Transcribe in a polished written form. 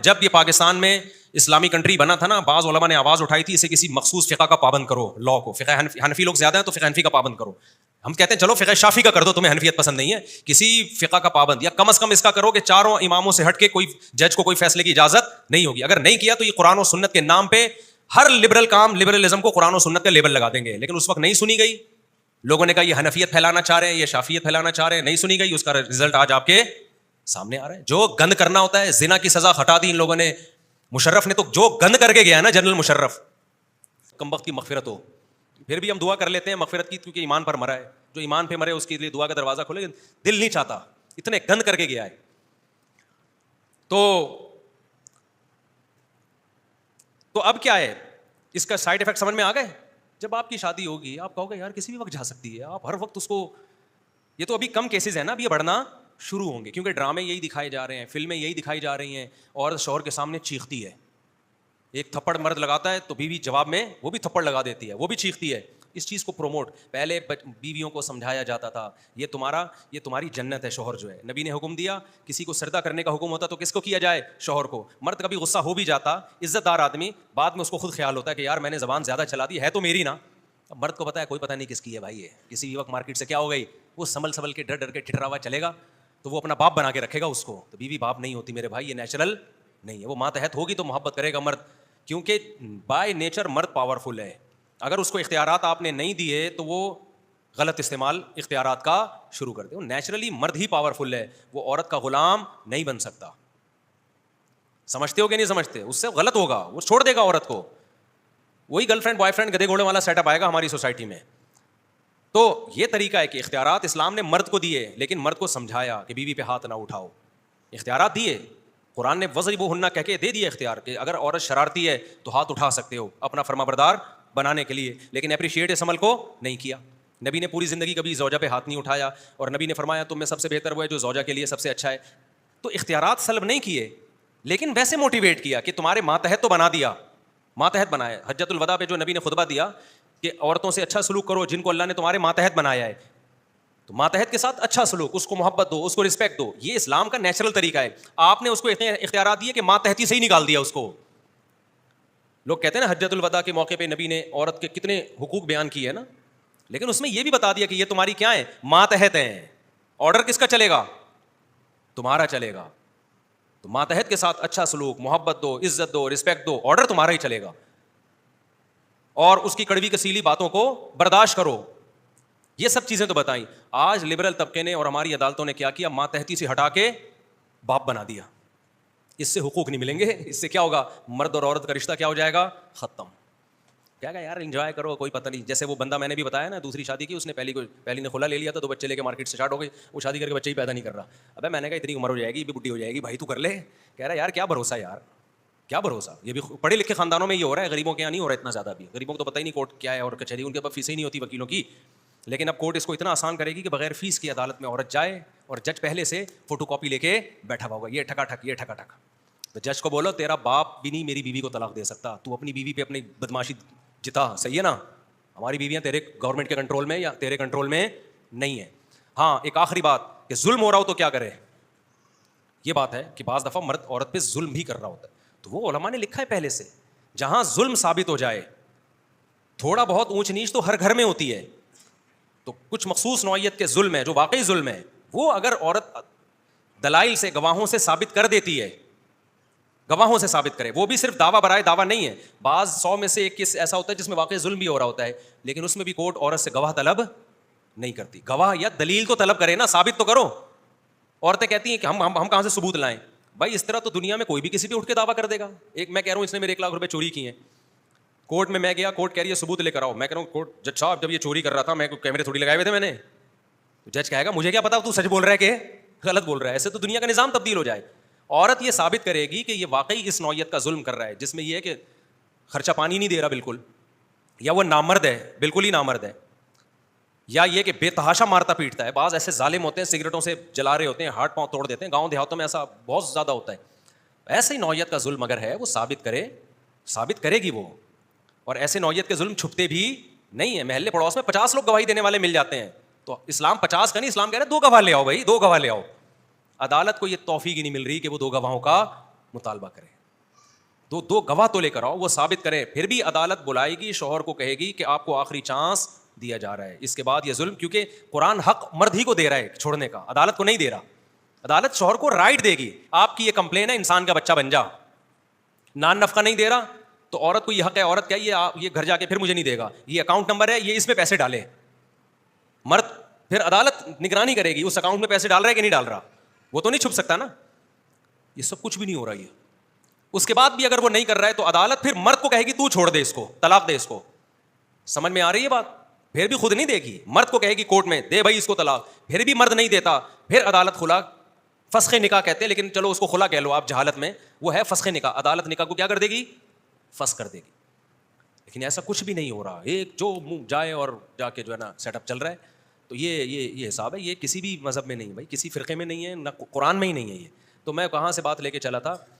جب یہ پاکستان میں اسلامی کنٹری بنا تھا نا, بعض علماء نے آواز اٹھائی تھی اسے کسی مخصوص فقہ کا پابند کرو, لا کو. فقہ حنفی لوگ زیادہ ہیں تو فقہ حنفی کا پابند کرو. ہم کہتے ہیں چلو فقہ شافی کا کر دو, تمہیں حنفیت پسند نہیں ہے, کسی فقہ کا پابند, یا کم از کم اس کا کرو کہ چاروں اماموں سے ہٹ کے کوئی جج کو کوئی فیصلے کی اجازت نہیں ہوگی. اگر نہیں کیا تو یہ قرآن و سنت کے نام پہ ہر لبرل کام, لبرلزم کو قرآن و سنت کا لیبل لگا دیں گے. لیکن اس وقت نہیں سنی گئی, لوگوں نے کہا یہ حنفیت پھیلانا چاہ رہے ہیں, یہ شافیت پھیلانا چاہ رہے ہیں, نہیں سنی گئی. اس کا رزلٹ آج آپ کے سامنے آ رہا ہے. جو گند کرنا ہوتا ہے, زنا کی سزا ہٹا دی ان لوگوں نے. مشرف نے تو جو گند کر کے گیا ہے نا, جنرل مشرف, کم وقت کی مغفرت ہو. پھر بھی ہم دعا کر لیتے ہیں مغفرت کی, کیونکہ ایمان پر مرا ہے. جو ایمان پہ مرے اس کے لیے دعا کا دروازہ کھولے, دل نہیں چاہتا, اتنے گند کر کے گیا ہے. تو اب کیا ہے اس کا سائڈ افیکٹ سمجھ میں آ گئے. جب آپ کی شادی ہوگی آپ کہو گے یار کسی بھی وقت جا سکتی ہے, آپ ہر وقت اس کو, یہ تو ابھی کم کیسز ہیں نا, اب یہ بڑھنا شروع ہوں گے, کیونکہ ڈرامے یہی دکھائے جا رہے ہیں, فلمیں یہی دکھائی جا رہی ہیں. اور شوہر کے سامنے چیختی ہے, ایک تھپڑ مرد لگاتا ہے تو بیوی جواب میں وہ بھی تھپڑ لگا دیتی ہے, وہ بھی چیختی ہے. اس چیز کو پروموٹ, پہلے بیویوں کو سمجھایا جاتا تھا یہ تمہاری جنت ہے. شوہر جو ہے, نبی نے حکم دیا, کسی کو سردہ کرنے کا حکم ہوتا تو کس کو کیا جائے, شوہر کو. مرد کبھی غصہ ہو بھی جاتا, عزت دار آدمی, بعد میں اس کو خود خیال ہوتا ہے کہ یار میں نے زبان زیادہ چلا دی ہے تو میری نا. اب مرد کو پتا ہے کوئی پتہ نہیں کس کی ہے بھائی, ہے کسی بھی وقت مارکیٹ سے کیا ہو گئی, وہ سنبھل کے ڈر کے ٹھٹرا ہوا چلے گا تو وہ اپنا باپ بنا کے رکھے گا اس کو. تو بیوی باپ نہیں ہوتی میرے بھائی, یہ نیچرل نہیں ہے. وہ ماتحت ہوگی تو محبت کرے گا مرد, کیونکہ بائی نیچر مرد پاورفل ہے. اگر اس کو اختیارات آپ نے نہیں دیے تو وہ غلط استعمال اختیارات کا شروع کر دے. وہ نیچرلی مرد ہی پاورفل ہے, وہ عورت کا غلام نہیں بن سکتا. سمجھتے ہو کہ نہیں سمجھتے؟ اس سے غلط ہوگا, وہ چھوڑ دے گا عورت کو. وہی گرل فرینڈ بوائے فرینڈ گدے گھوڑے والا سیٹ اپ آئے گا ہماری سوسائٹی میں. تو یہ طریقہ ہے کہ اختیارات اسلام نے مرد کو دیے, لیکن مرد کو سمجھایا کہ بیوی پہ ہاتھ نہ اٹھاؤ. اختیارات دیے, قرآن نے وَضْرِبُوهُنَّ کہہ کے دے دیا اختیار کہ اگر عورت شرارتی ہے تو ہاتھ اٹھا سکتے ہو اپنا فرما بردار بنانے کے لیے, لیکن اپریشیٹ اس عمل کو نہیں کیا. نبی نے پوری زندگی کبھی زوجہ پہ ہاتھ نہیں اٹھایا, اور نبی نے فرمایا تم میں سب سے بہتر وہ ہے جو زوجہ کے لیے سب سے اچھا ہے. تو اختیارات سلب نہیں کیے, لیکن ویسے موٹیویٹ کیا کہ تمہارے ماتحت تو بنا دیا, ماتحت بنایا. حجۃ الوداع پہ جو نبی نے خطبہ دیا کہ عورتوں سے اچھا سلوک کرو جن کو اللہ نے تمہارے ماتحت بنایا ہے. تو ماتحت کے ساتھ اچھا سلوک, اس کو محبت دو, اس کو رسپیکٹ دو, یہ اسلام کا نیچرل طریقہ ہے. آپ نے اس کو اختیارات دیے کہ ماتحتی سے ہی نکال دیا اس کو. لوگ کہتے ہیں نا حجۃ الوداع کے موقع پہ نبی نے عورت کے کتنے حقوق بیان کیے ہیں نا, لیکن اس میں یہ بھی بتا دیا کہ یہ تمہاری کیا ہے, ماتحت ہیں. آرڈر کس کا چلے گا, تمہارا چلے گا. تو ماتحت کے ساتھ اچھا سلوک, محبت دو, عزت دو, رسپیکٹ دو, آرڈر تمہارا ہی چلے گا. اور اس کی کڑوی کسیلی باتوں کو برداشت کرو. یہ سب چیزیں تو بتائیں. آج لبرل طبقے نے اور ہماری عدالتوں نے کیا کیا, ماتحتی سے ہٹا کے باپ بنا دیا. اس سے حقوق نہیں ملیں گے, اس سے کیا ہوگا, مرد اور عورت کا رشتہ کیا ہو جائے گا, ختم. کیا کہا یار انجوائے کرو, کوئی پتہ نہیں. جیسے وہ بندہ میں نے بھی بتایا نا, دوسری شادی کی, اس نے پہلی نے کھلا لے لیا تھا, 2 بچے لے کے مارکیٹ سے اسٹارٹ ہو گئی, وہ شادی کر کے بچے ہی پیدا نہیں کر رہا. ابے میں نے کہا اتنی عمر ہو جائے گی, بھی بڈھی ہو جائے گی, بھائی تو کر لے. کہہ رہا ہے یار کیا بھروسہ یار, کیا بھروسہ. یہ بھی پڑھے لکھے خاندانوں میں یہ ہو رہا ہے, غریبوں کے یہاں نہیں ہو رہا اتنا زیادہ. بھی غریبوں کو تو پتہ ہی نہیں کورٹ کیا ہے اور کچہری, ان کے پاس فیسیں ہی نہیں ہوتی وکیلوں کی. لیکن اب کورٹ اس کو اتنا آسان کرے گی کہ بغیر فیس کی عدالت میں عورت جائے, اور جج پہلے سے فوٹو کاپی لے کے بیٹھا ہوا ہوگا, یہ ٹھکا ٹھک, یہ ٹھکا ٹھک. تو جج کو بولو تیرا باپ بھی نہیں میری بیوی کو طلاق دے سکتا, تو اپنی بیوی پہ اپنی بدماشی جتا. صحیح ہے نا, ہماری بیویاں تیرے گورنمنٹ کے کنٹرول میں یا تیرے کنٹرول میں نہیں ہے. ہاں ایک آخری بات کہ ظلم ہو رہا ہو تو کیا کرے. یہ بات ہے کہ بعض دفعہ مرد عورت پہ ظلم بھی کر رہا ہوتا ہے, تو وہ علماء نے لکھا ہے پہلے سے, جہاں ظلم ثابت ہو جائے, تھوڑا بہت اونچ نیچ تو ہر گھر میں ہوتی ہے, تو کچھ مخصوص نوعیت کے ظلم ہے جو واقعی ظلم ہے, وہ اگر عورت دلائل سے, گواہوں سے ثابت کر دیتی ہے, گواہوں سے ثابت کرے, وہ بھی صرف دعویٰ برائے دعویٰ نہیں ہے. بعض 100 میں سے ایک کیس ایسا ہوتا ہے جس میں واقعی ظلم بھی ہو رہا ہوتا ہے, لیکن اس میں بھی کورٹ عورت سے گواہ طلب نہیں کرتی. گواہ یا دلیل تو طلب کرے نا, ثابت تو کرو. عورتیں کہتی ہیں کہ ہم کہاں سے ثبوت لائیں. بھائی اس طرح تو دنیا میں کوئی بھی کسی پہ اٹھ کے دعویٰ کر دے گا. ایک میں کہہ رہا ہوں اس نے میرے 1 لاکھ روپے چوری کیے ہیں, کورٹ میں گیا, کورٹ کہہ رہی ہے ثبوت لے کر آؤ. میں کہہ رہا ہوں کورٹ جج صاحب جب یہ چوری کر رہا تھا میں کیمرے تھوڑی لگائے ہوئے تھے میں نے. جج کہے گا مجھے کیا پتا تو سچ بول رہا ہے کہ غلط بول رہا ہے. ایسے تو دنیا کا نظام تبدیل ہو جائے. عورت یہ ثابت کرے گی کہ یہ واقعی اس نوعیت کا ظلم کر رہا ہے, جس میں یہ ہے کہ خرچہ پانی نہیں دے رہا بالکل, یا وہ نامرد ہے, بالکل ہی نامرد ہے, یا یہ کہ بے تحاشا مارتا پیٹتا ہے. بعض ایسے ظالم ہوتے ہیں سگریٹوں سے جلا رہے ہوتے ہیں, ہاتھ پاؤں توڑ دیتے ہیں, گاؤں دیہاتوں میں ایسا بہت زیادہ ہوتا ہے. ایسے ہی نوعیت کا ظلم اگر ہے وہ ثابت کرے گی وہ. اور ایسے نوعیت کے ظلم چھپتے بھی نہیں ہیں. محلے پڑوس میں 50 لوگ گواہی دینے والے مل جاتے ہیں, تو اسلام 50 کا نہیں, اسلام کہہ رہا ہے 2 گواہ لے آؤ بھائی, 2 گواہ لے آؤ. عدالت کو یہ توفیق ہی نہیں مل رہی کہ وہ 2 گواہوں کا مطالبہ کرے, دو گواہ تو لے کر آؤ, وہ ثابت کریں. پھر بھی عدالت بلائے گی, شوہر کو کہے گی کہ آپ کو آخری چانس دیا جا رہا ہے, اس کے بعد یہ ظلم, کیونکہ قرآن حق مرد ہی کو دے رہا ہے چھوڑنے کا, عدالت کو نہیں دے رہا. عدالت شوہر کو رائٹ دے گی, آپ کی یہ کمپلین ہے انسان کا بچہ بن جا, نان نفقہ نہیں دے رہا تو عورت کو یہ حق ہے, عورت کیا یہ گھر جا کے پھر مجھے نہیں دے گا, یہ اکاؤنٹ نمبر ہے, یہ اس میں پیسے ڈالے. مرد پھر عدالت نگرانی کرے گی اس اکاؤنٹ میں پیسے ڈال رہا ہے کہ نہیں ڈال رہا, وہ تو نہیں چھپ سکتا نا. یہ سب کچھ بھی نہیں ہو رہا. یہ اس کے بعد بھی اگر وہ نہیں کر رہا ہے تو عدالت پھر مرد کو کہے گی تو چھوڑ دے اس کو, طلاق دے اس کو. سمجھ میں آ رہی ہے بات؟ پھر بھی خود نہیں دے گی, مرد کو کہے گی کورٹ میں دے بھائی اس کو طلاق, پھر بھی مرد نہیں دیتا, پھر عدالت خلا, فسخ نکاح کہتے ہیں لیکن چلو اس کو خلا کہہ لو آپ جہالت میں, وہ ہے فسخ نکاح. عدالت نکاح کو کیا کر دے گی؟ فسخ کر دے گی. لیکن ایسا کچھ بھی نہیں ہو رہا, ایک جو منہ جائے اور جا کے جو ہے نا سیٹ اپ چل رہا ہے. تو یہ حساب ہے, یہ کسی بھی مذہب میں نہیں ہے بھائی, کسی فرقے میں نہیں ہے, نہ قرآن میں ہی نہیں ہے یہ. تو میں کہاں سے بات لے کے چلا تھا,